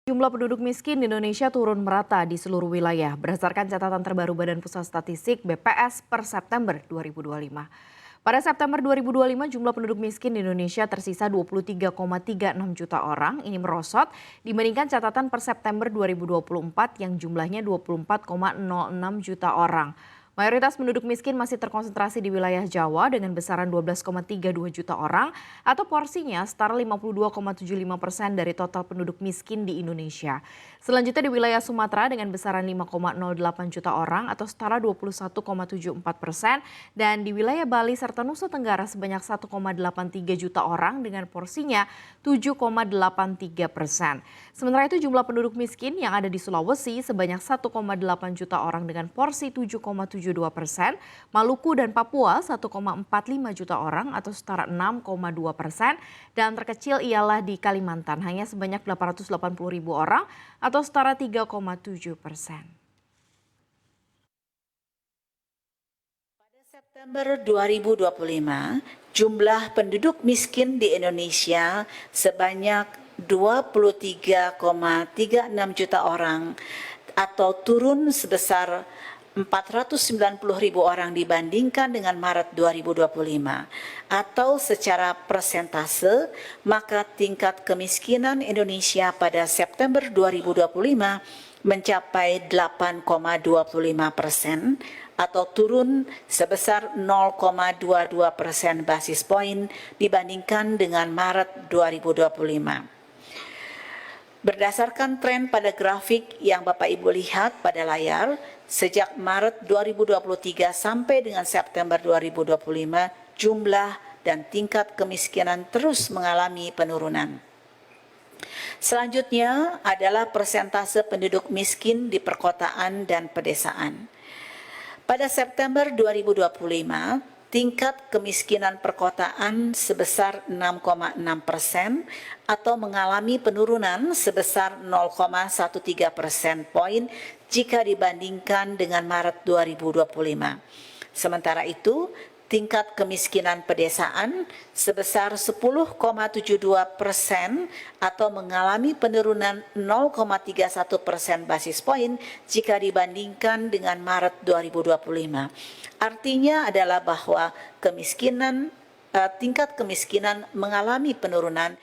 Jumlah penduduk miskin di Indonesia turun merata di seluruh wilayah berdasarkan catatan terbaru Badan Pusat Statistik (BPS) per September 2025. Pada September 2025, jumlah penduduk miskin di Indonesia tersisa 23,36 juta orang. Ini merosot dibandingkan catatan per September 2024 yang jumlahnya 24,06 juta orang. Mayoritas penduduk miskin masih terkonsentrasi di wilayah Jawa dengan besaran 12,32 juta orang atau porsinya setara 52,75% dari total penduduk miskin di Indonesia. Selanjutnya di wilayah Sumatera dengan besaran 5,08 juta orang atau setara 21,74% dan di wilayah Bali serta Nusa Tenggara sebanyak 1,83 juta orang dengan porsinya 7,83%. Sementara itu jumlah penduduk miskin yang ada di Sulawesi sebanyak 1,8 juta orang dengan porsi 7,72%, Maluku dan Papua 1,45 juta orang atau setara 6,2%, dan terkecil ialah di Kalimantan hanya sebanyak 880 ribu orang atau setara 3,7%. September 2025, jumlah penduduk miskin di Indonesia sebanyak 23,36 juta orang atau turun sebesar 490 ribu orang dibandingkan dengan Maret 2025. Atau secara persentase, maka tingkat kemiskinan Indonesia pada September 2025 mencapai 8,25% atau turun sebesar 0,22% basis poin dibandingkan dengan Maret 2025. Berdasarkan tren pada grafik yang Bapak Ibu lihat pada layar, sejak Maret 2023 sampai dengan September 2025, jumlah dan tingkat kemiskinan terus mengalami penurunan. Selanjutnya adalah persentase penduduk miskin di perkotaan dan pedesaan. Pada September 2025, tingkat kemiskinan perkotaan sebesar 6,6% atau mengalami penurunan sebesar 0,13% poin jika dibandingkan dengan Maret 2025. Sementara itu, tingkat kemiskinan pedesaan sebesar 10,72% atau mengalami penurunan 0,31% basis poin jika dibandingkan dengan Maret 2025. Artinya adalah bahwa tingkat kemiskinan mengalami penurunan